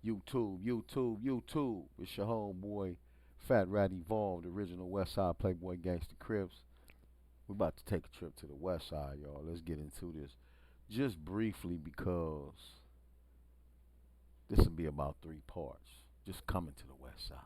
YouTube. It's your homeboy, Fat Rat Evolved, original West Side Playboy Gangsta Crips. We're about to take a trip to the West Side, y'all. Let's get into this just briefly because this will be about three parts. Just coming to the West Side.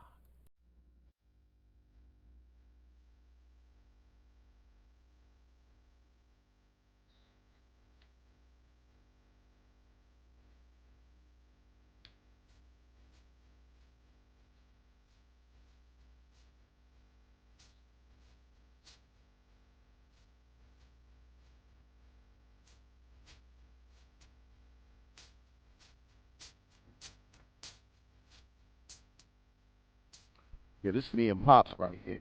Yeah, this is me and Pops right here.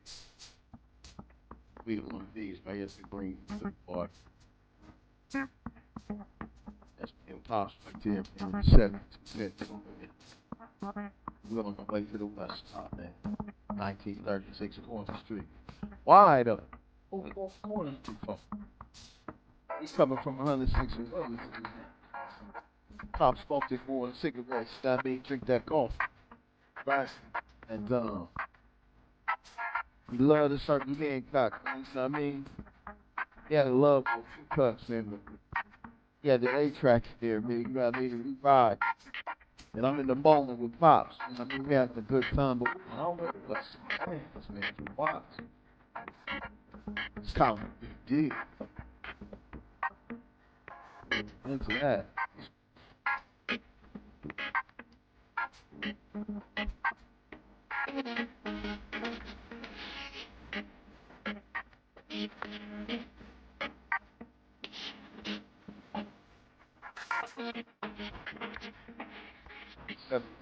We one of these right here to bring to the party. That's me and Pops right there. In the 72 we're on our way to the West Side, man. 1936 Corner Street. Wide up. Oh, corner too far. He's coming from 106 Road. Pop smoked his more cigarettes. That mean drink that coffee. Right? And he loved a certain Hancock. You know what I mean? He had a love for a few cups, man. He had the A-track there, man. You know what I mean? We ride. And I'm in the moment with Pops. You know what I mean? We having a good time, but I don't know what's man, for Pops. It's kind of a big deal. Into that.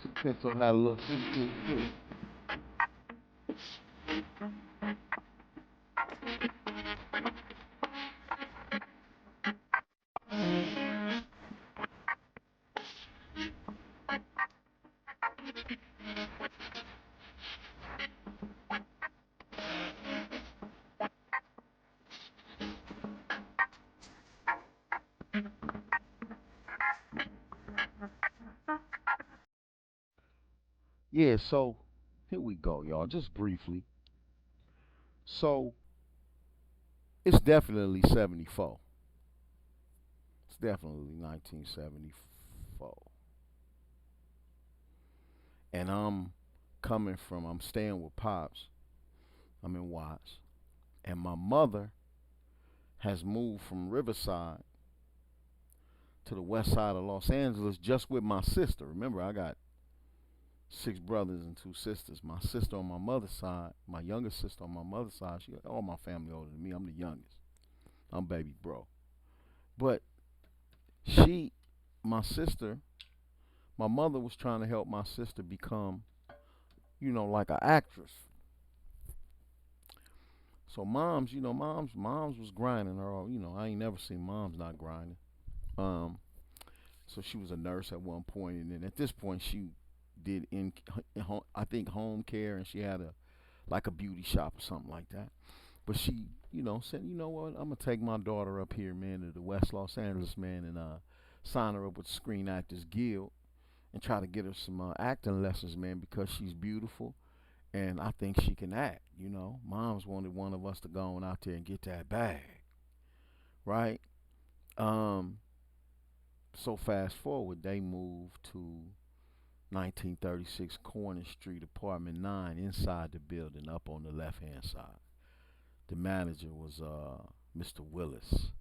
2 cents on that little too. Yeah, so here we go, y'all. Just briefly. So it's definitely 74. It's definitely 1974. And I'm staying with Pops. I'm in Watts. And my mother has moved from Riverside to the west side of Los Angeles just with my sister. Remember, I got 6 brothers and 2 sisters. My sister on my mother's side, my youngest sister on my mother's side, she got all my family older than me. I'm the youngest. I'm baby bro. But she, my sister, my mother was trying to help my sister become, like an actress. So moms was grinding her. I ain't never seen moms not grinding. Um, so she was a nurse at one point, and then at this point she did I think home care, and she had a beauty shop or something like that. But she, said, you know what, I'm gonna take my daughter up here, man, to the West Los Angeles, man, and sign her up with the Screen Actors Guild and try to get her some acting lessons, man, because she's beautiful and I think she can act. Moms wanted one of us to go on out there and get that bag, right? Um, so fast forward, they moved to 1936 Corner Street, apartment 9, inside the building, up on the left hand side. The manager was Mr. Willis.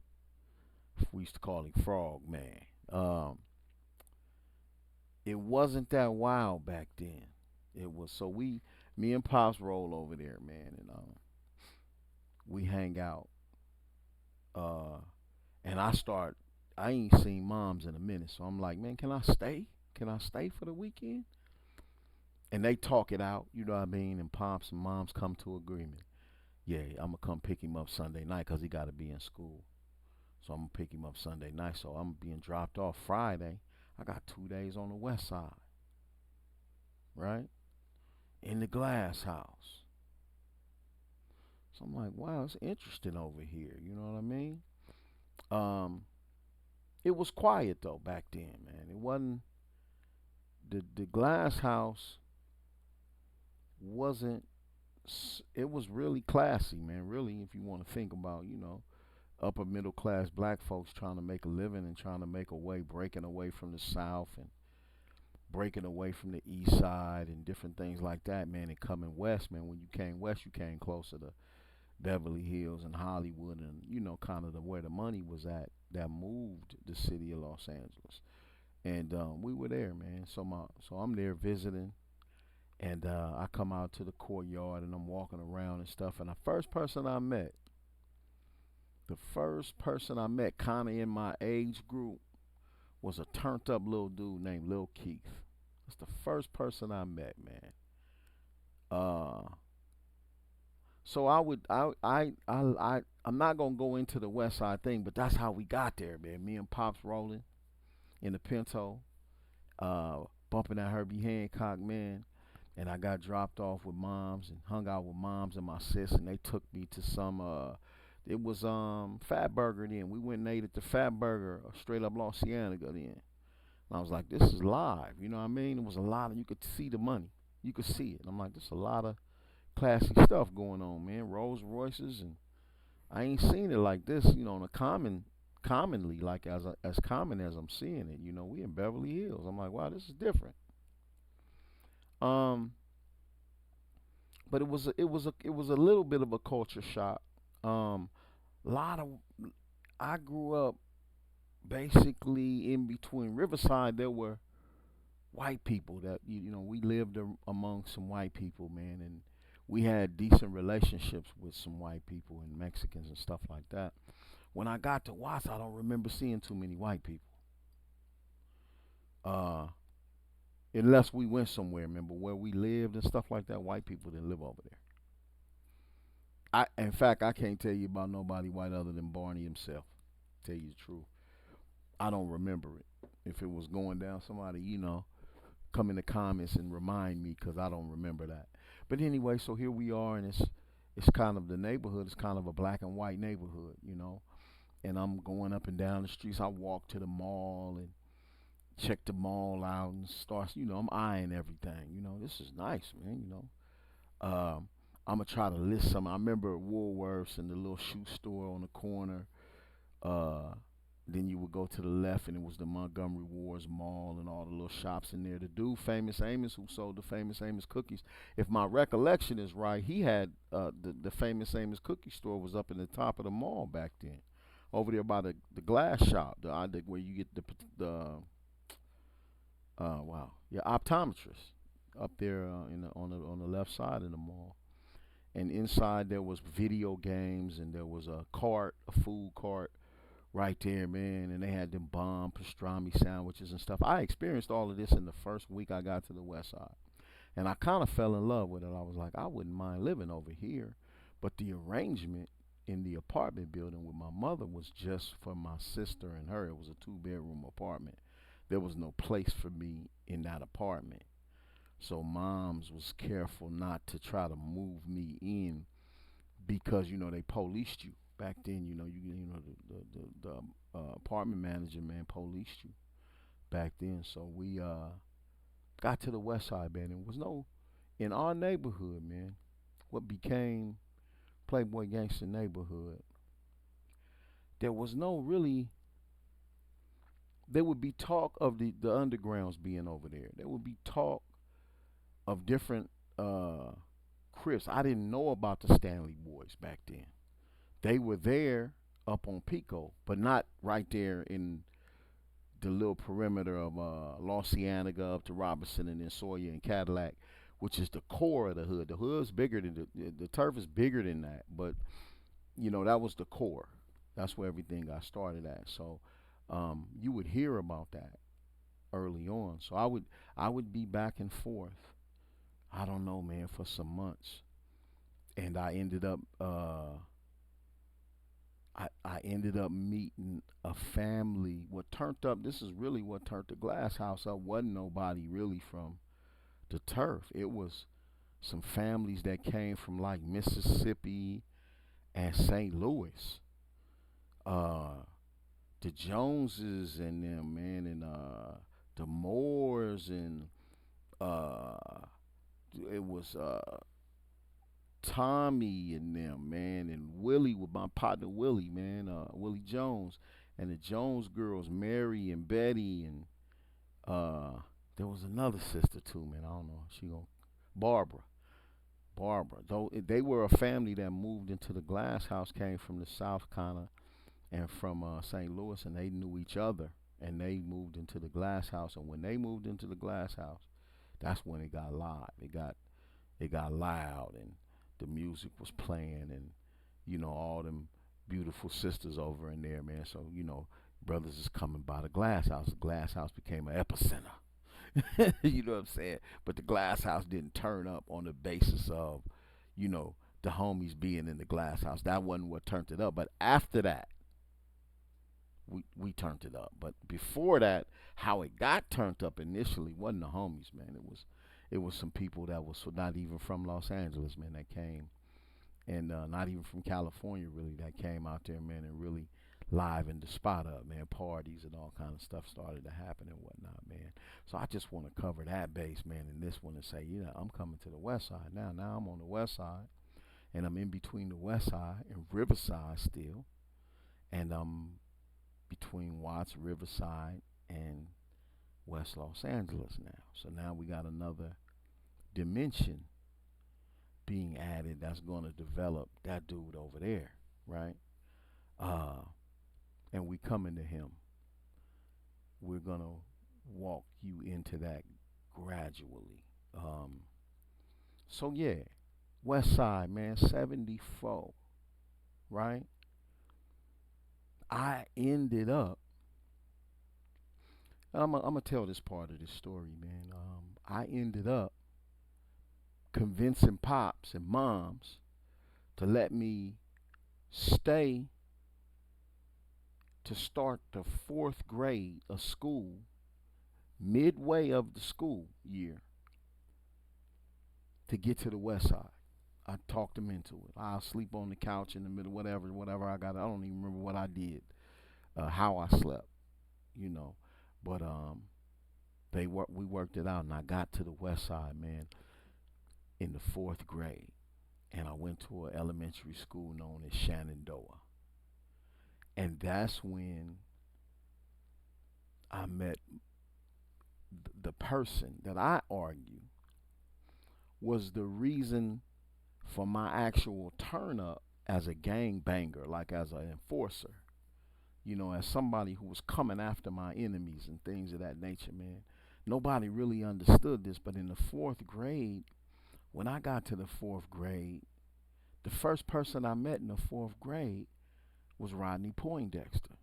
We used to call him Frog Man. It wasn't that wild back then. It was so me and Pops roll over there, man, and we hang out. Uh, and I ain't seen moms in a minute, so I'm like, man, can I stay? Can I stay for the weekend? And they talk it out, you know what I mean? And Pops and moms come to agreement. Yeah, I'm gonna come pick him up Sunday night because he got to be in school. So I'm gonna pick him up Sunday night. So I'm being dropped off Friday. I got 2 days on the west side, right? In the glass house. So I'm like, wow, it's interesting over here. You know what I mean? Um, it was quiet though back then, man. It wasn't the glass house wasn't. It was really classy, man. Really, if you want to think about, upper middle class black folks trying to make a living and trying to make a way, breaking away from the South and breaking away from the East Side and different things like that, man. And coming west, man. When you came west, you came closer to Beverly Hills and Hollywood, and kind of where the money was at. That moved the city of Los Angeles, and we were there, man. So I'm there visiting, and I come out to the courtyard, and I'm walking around and stuff. And the first person I met, kind of in my age group, was a turned up little dude named Lil Keith. That's the first person I met, man. Uh, so I'm not gonna go into the West Side thing, but that's how we got there, man. Me and Pops rolling in the Pinto, bumping at Herbie Hancock, man. And I got dropped off with moms and hung out with moms and my sis, and they took me to some it was Fat Burger then. We went and ate at the Fat Burger straight up Los Cienega then. And I was like, this is live, you know what I mean? It was a lot of, you could see the money. You could see it. And I'm like, there's a lot of classy stuff going on, man. Rolls Royces, and I ain't seen it like this, in a commonly, like as common as I'm seeing it. We in Beverly Hills. I'm like, wow, this is different. Um, but it was a little bit of a culture shock. Um, lot of I grew up basically in between Riverside. There were white people that we lived among some white people, man, and we had decent relationships with some white people and Mexicans and stuff like that. When I got to Watts, I don't remember seeing too many white people. Uh, unless we went somewhere, remember where we lived and stuff like that. White people didn't live over there. In fact, I can't tell you about nobody white other than Barney himself. Tell you the truth, I don't remember it. If it was going down, somebody come in the comments and remind me because I don't remember that. But anyway, so here we are, and it's kind of the neighborhood. It's kind of a black and white neighborhood. And I'm going up and down the streets. I walk to the mall and check the mall out and start. I'm eyeing everything. This is nice, man. I'm gonna try to list some. I remember Woolworths and the little shoe store on the corner. Uh, then you would go to the left, and it was the Montgomery Ward's Mall and all the little shops in there. The dude, Famous Amos, who sold the Famous Amos cookies, if my recollection is right, he had the Famous Amos cookie store was up in the top of the mall back then, over there by the glass shop, where you get the wow, yeah, optometrist up there on the left side of the mall. And inside there was video games, and there was a food cart right there, man. And they had them bomb pastrami sandwiches and stuff. I experienced all of this in the first week I got to the West Side, and I kind of fell in love with it. I was like, I wouldn't mind living over here, but the arrangement in the apartment building with my mother was just for my sister and her. It was a two-bedroom apartment. There was no place for me in that apartment. So moms was careful not to try to move me in because they policed you back then. The apartment manager, man, policed you back then. So we got to the West Side, man. It was no in our neighborhood, man. What became Playboy Gangster neighborhood. There was no really. There would be talk of the undergrounds being over there. There would be talk of different Crips. I didn't know about the Stanley Boys back then. They were there up on Pico, but not right there in the little perimeter of Los Cienega up to Robertson and then Sawyer and Cadillac, which is the core of the hood. The hood's bigger than the turf is bigger than that, but that was the core. That's where everything got started at. So you would hear about that early on. So I would be back and forth. I don't know, man, for some months, and I ended up meeting a family. What turned up? This is really what turned the glass house up. Wasn't nobody really from the turf. It was some families that came from like Mississippi and St. Louis. Uh, the Joneses and them, man, and the Moores and Uh, it was Tommy and them, man, and Willie with my partner Willie, man, Willie Jones, and the Jones girls, Mary and Betty, and uh, there was another sister too, man. I don't know. She going Barbara. Barbara. Though they were a family that moved into the Glass House, came from the South kind of, and from St. Louis, and they knew each other, and they moved into the Glass House. And when they moved into the Glass House, that's when it got live. It got loud, and the music was playing, and all them beautiful sisters over in there, man. So brothers is coming by the Glass House. The Glass House became an epicenter. You know what I'm saying? But the Glass House didn't turn up on the basis of, you know, the homies being in the Glass House. That wasn't what turned it up. But after that, we turned it up. But before that, how it got turned up initially wasn't the homies, man. It was some people that was not even from Los Angeles, man, that came, and not even from California, really, that came out there, man, and really livened the spot up, man. Parties and all kind of stuff started to happen and whatnot, man. So I just want to cover that base, man, in this one and say, I'm coming to the West Side now. Now I'm on the West Side, and I'm in between the West Side and Riverside still, and I'm between Watts, Riverside, and West Los Angeles now. So now we got another dimension being added that's going to develop that dude over there, right? Uh, and we coming to him. We're going to walk you into that gradually. So yeah, West Side, man, 74, right? I ended up, I'm gonna tell this part of this story, man. I ended up convincing pops and moms to let me stay to start the fourth grade of school, midway of the school year, to get to the West Side. I talked them into it. I'll sleep on the couch in the middle, whatever I got. I don't even remember what I did, how I slept, you know. But we worked it out, and I got to the West Side, man, in the fourth grade, and I went to an elementary school known as Shenandoah, and that's when I met the person that I argue was the reason for my actual turn up as a gang banger, like as an enforcer, as somebody who was coming after my enemies and things of that nature, man. Nobody really understood this, but in the fourth grade, when I got to the fourth grade, the first person I met in the fourth grade was Rodney Poindexter.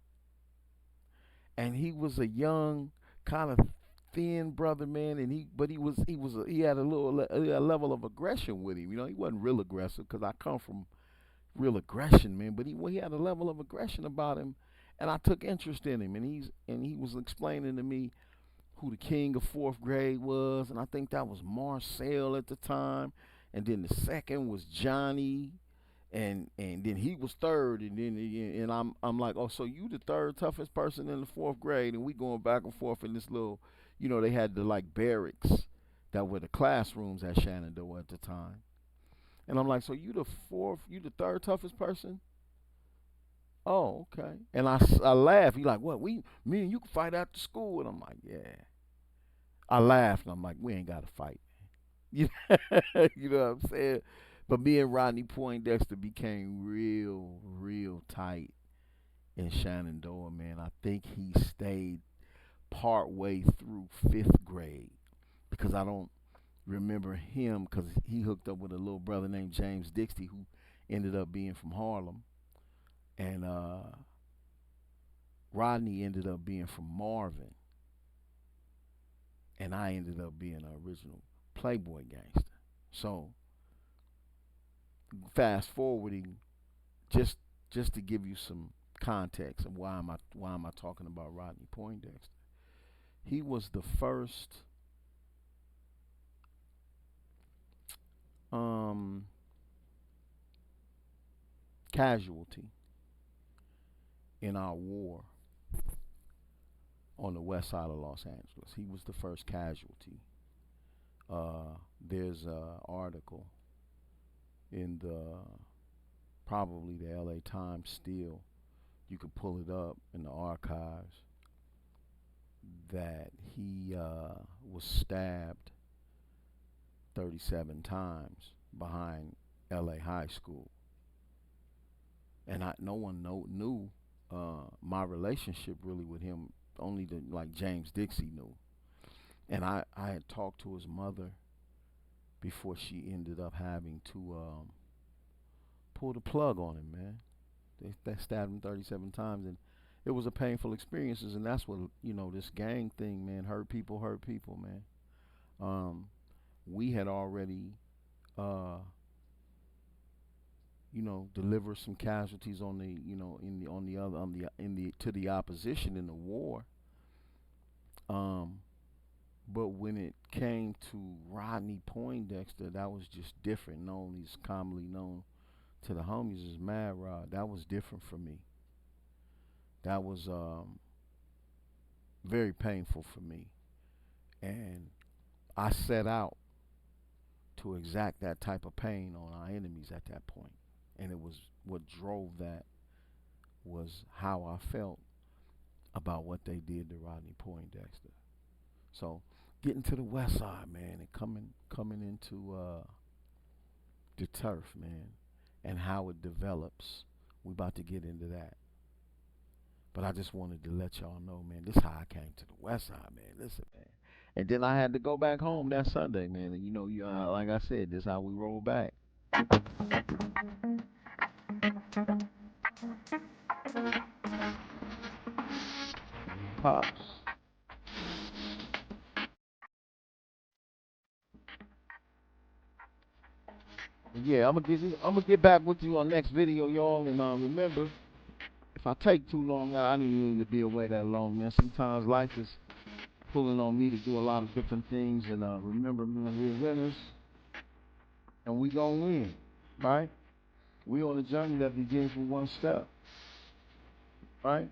And he was a young, kind of thin brother, man, and he had a level of aggression with him. He wasn't real aggressive because I come from real aggression, man, but he had a level of aggression about him, and I took interest in him, and he was explaining to me who the king of fourth grade was, and I think that was Marcel at the time, and then the second was Johnny, and then he was third, and I'm like, oh, so you the third toughest person in the fourth grade, and we going back and forth in this little, they had the like barracks that were the classrooms at Shenandoah at the time, and I'm like, so you the third toughest person? Oh, okay. And I laugh. He like, what? Me and you can fight after school, and I'm like, yeah. I laughed, and I'm like, we ain't got to fight. You you know what I'm saying? But me and Rodney Poindexter became real, real tight in Shenandoah, man. I think he stayed part way through fifth grade because I don't remember him because he hooked up with a little brother named James Dixie who ended up being from Harlem. And Rodney ended up being from Marvin. And I ended up being an original Playboy gangster. So fast forwarding, just to give you some context of why am I talking about Rodney Poindexter. He was the first casualty in our war on the west side of Los Angeles. He was the first casualty There's a article in the probably the LA Times still. You could pull it up in the archives that he was stabbed 37 times behind LA High School, and no one knew my relationship really with him. Only like James Dixie knew, and I had talked to his mother before she ended up having to pull the plug on him, man. They stabbed him 37 times, and it was a painful experience. And that's what this gang thing, man. Hurt people, man. Um, we had already, uh, delivered some casualties on the, in the on the other on the in the to the opposition in the war. Um, but when it came to Rodney Poindexter, that was just different. He's commonly known to the homies as Mad Rod. That was different for me. That was very painful for me, and I set out to exact that type of pain on our enemies at that point. And it was what drove that was how I felt about what they did to Rodney Poindexter. So getting to the west side, man, and coming into the turf, man, and how it develops. We about to get into that. But I just wanted to let y'all know, man, this is how I came to the west side, man. Listen, man. And then I had to go back home that Sunday, man. And like I said, this is how we roll back. Pops. Yeah, I'm gonna get back with you on next video, y'all. And remember, if I take too long, I didn't need to be away that long, man. Sometimes life is pulling on me to do a lot of different things. And remember, man, we're winners, and we gonna win, right? We on a journey that begins with one step, right?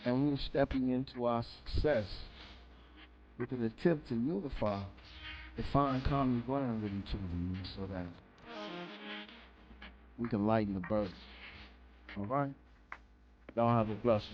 And we're stepping into our success with an attempt to unify and find common ground with each other, so that we can lighten the burden. All right? Y'all have a blessing.